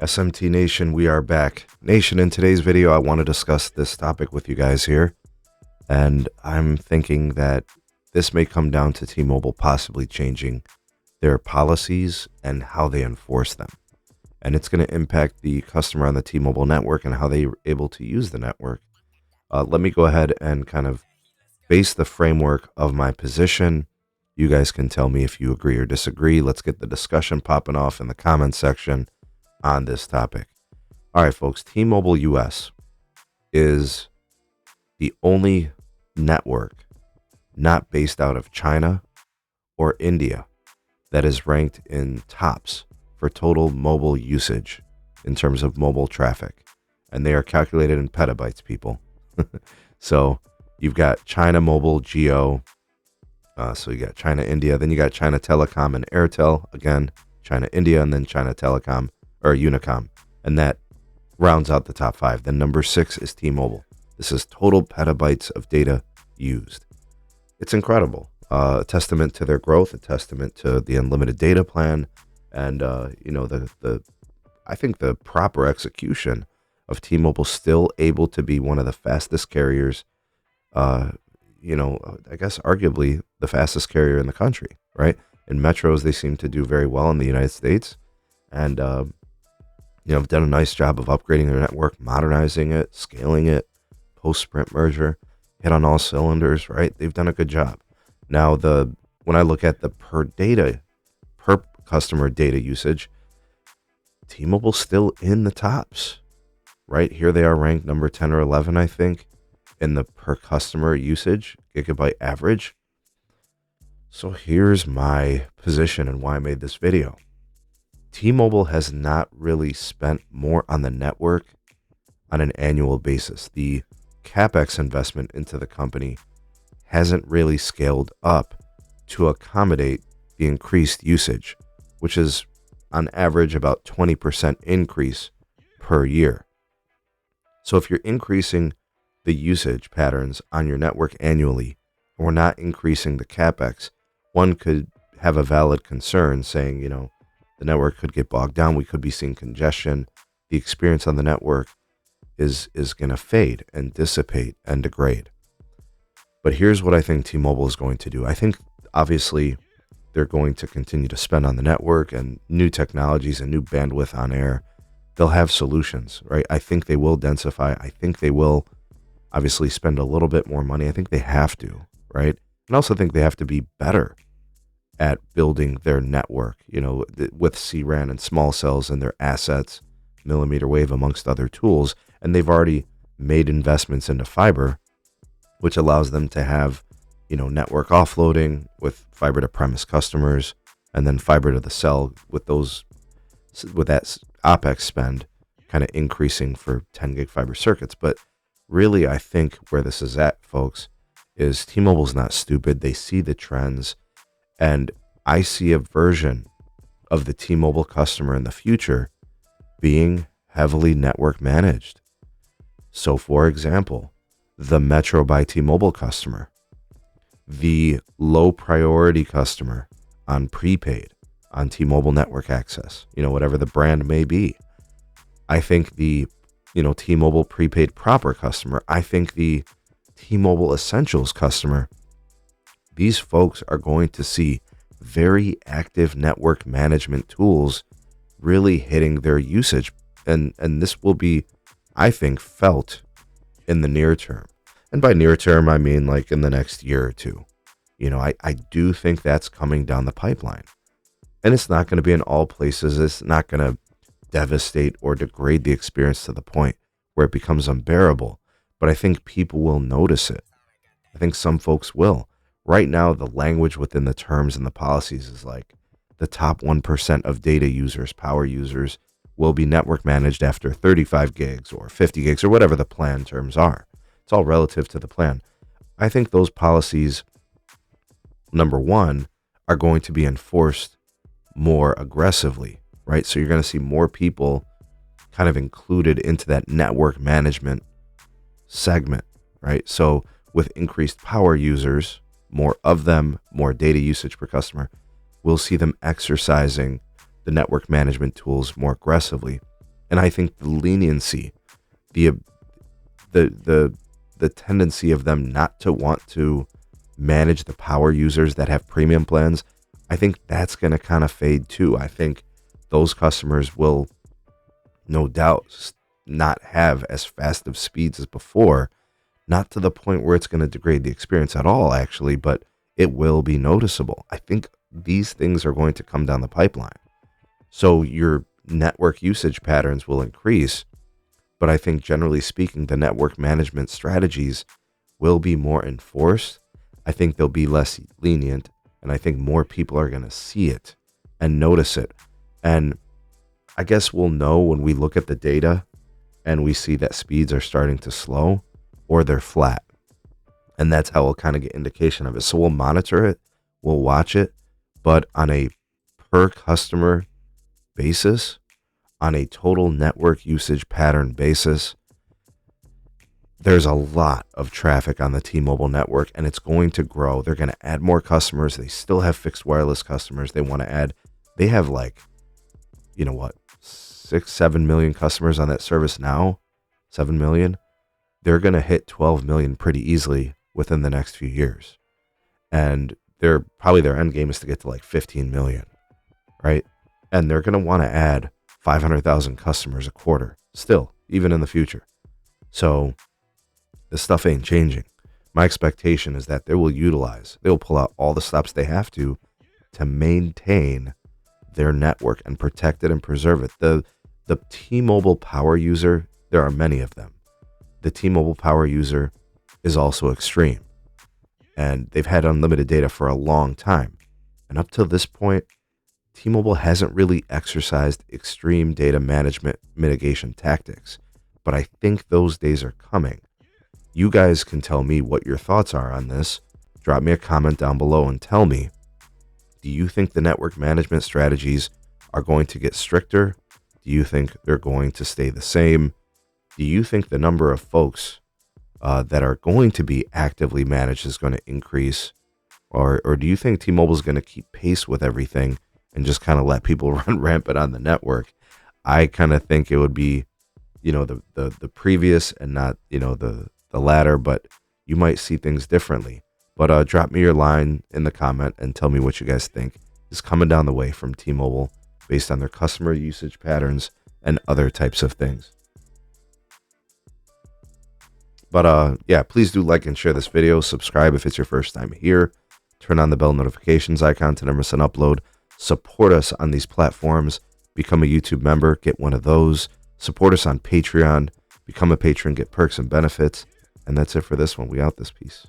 SMT Nation, we are back. Nation, in today's video, I want to discuss this topic with you guys here. And I'm thinking that this may come down to T-Mobile possibly changing their policies and how they enforce them. And it's going to impact the customer on the T-Mobile network and how they're able to use the network. Let me go ahead and kind of base the framework of my position. You guys can tell me if you agree or disagree. Let's get the discussion popping off in the comment section on this topic. All right, folks, T-Mobile US is the only network not based out of China or India that is ranked in tops for total mobile usage in terms of mobile traffic. And they are calculated in petabytes, people. So you've got China Mobile, Geo. So you got China, India. Then you got China Telecom and Airtel. Again, China, India, and then China Telecom or Unicom. And that rounds out the top 5. Then number 6 is T-Mobile. This is total petabytes of data used. It's incredible. A testament to their growth, a testament to the unlimited data plan, and I think the proper execution of T-Mobile, still able to be one of the fastest carriers. I guess arguably the fastest carrier in the country, right? In metros, they seem to do very well in the United States, and have done a nice job of upgrading their network, modernizing it, scaling it, post-Sprint merger, hit on all cylinders, right? They've done a good job. Now, when I look at the per customer data usage, T-Mobile's still in the tops, right? Here they are ranked number 10 or 11, I think, in the per customer usage, gigabyte average. So here's my position and why I made this video. T-Mobile has not really spent more on the network on an annual basis. The Capex investment into the company hasn't really scaled up to accommodate the increased usage, which is on average about 20% increase per year. So if you're increasing the usage patterns on your network annually, and we're not increasing the Capex, one could have a valid concern saying, the network could get bogged down. We could be seeing congestion. The experience on the network is going to fade and dissipate and degrade. But here's what I think T-Mobile is going to do. I think, obviously, they're going to continue to spend on the network and new technologies and new bandwidth on air. They'll have solutions, right? I think they will densify. I think they will obviously spend a little bit more money. I think they have to, right? And I also think they have to be better at building their network, with CRAN and small cells and their assets, mmWave, amongst other tools. And they've already made investments into fiber, which allows them to have, network offloading with fiber to premise customers, and then fiber to the cell with that OpEx spend kind of increasing for 10 gig fiber circuits. But really, I think where this is at, folks, is T-Mobile's not stupid. They see the trends, and I see a version of the T-Mobile customer in the future being heavily network managed. So, for example, the Metro by T-Mobile customer, the low priority customer on prepaid, on T-Mobile network access, whatever the brand may be. I think the, T-Mobile prepaid proper customer, I think the T-Mobile Essentials customer, these folks are going to see very active network management tools really hitting their usage. And this will be, I think, felt in the near term. And by near term, I mean like in the next year or two. I do think that's coming down the pipeline. And it's not going to be in all places. It's not going to devastate or degrade the experience to the point where it becomes unbearable. But I think people will notice it. I think some folks will. Right now, the language within the terms and the policies is like the top 1% of data users, power users, will be network managed after 35 gigs or 50 gigs or whatever the plan terms are. It's all relative to the plan. I think those policies, number one, are going to be enforced more aggressively, right? So you're going to see more people kind of included into that network management segment, right? So with increased power users, more of them, more data usage per customer, we'll see them exercising the network management tools more aggressively. And I think the leniency, the the tendency of them not to want to manage the power users that have premium plans, I think that's going to kind of fade too. I think those customers will no doubt not have as fast of speeds as before, not to the point where it's going to degrade the experience at all, actually, but it will be noticeable. I think these things are going to come down the pipeline. So your network usage patterns will increase, but I think generally speaking, the network management strategies will be more enforced. I think they'll be less lenient, and I think more people are going to see it and notice it. And I guess we'll know when we look at the data and we see that speeds are starting to slow or they're flat. And that's how we'll kind of get indication of it. So we'll monitor it, we'll watch it, but on a per customer basis, on a total network usage pattern basis, there's a lot of traffic on the T-Mobile network, and it's going to grow. They're going to add more customers. They still have fixed wireless customers they want to add. They have 6-7 million customers on that service now. 7 million. They're going to hit 12 million pretty easily within the next few years. And their end game is to get to 15 million, right? And they're going to want to add 500,000 customers a quarter still, even in the future. So this stuff ain't changing. My expectation is that they'll pull out all the stops they have to maintain their network and protect it and preserve it. The T-Mobile power user, there are many of them. The T-Mobile power user is also extreme, and they've had unlimited data for a long time. And up till this point, T-Mobile hasn't really exercised extreme data management mitigation tactics, but I think those days are coming. You guys can tell me what your thoughts are on this. Drop me a comment down below and tell me, do you think the network management strategies are going to get stricter? Do you think they're going to stay the same? Do you think the number of folks that are going to be actively managed is going to increase? Or do you think T-Mobile is going to keep pace with everything and just kind of let people run rampant on the network? I kind of think it would be, the previous and not, the latter, but you might see things differently. But drop me your line in the comment and tell me what you guys think is coming down the way from T-Mobile based on their customer usage patterns and other types of things. But please do like and share this video. Subscribe if it's your first time here. Turn on the bell notifications icon to never miss an upload. Support us on these platforms. Become a YouTube member. Get one of those. Support us on Patreon. Become a patron. Get perks and benefits. And that's it for this one. We out this piece.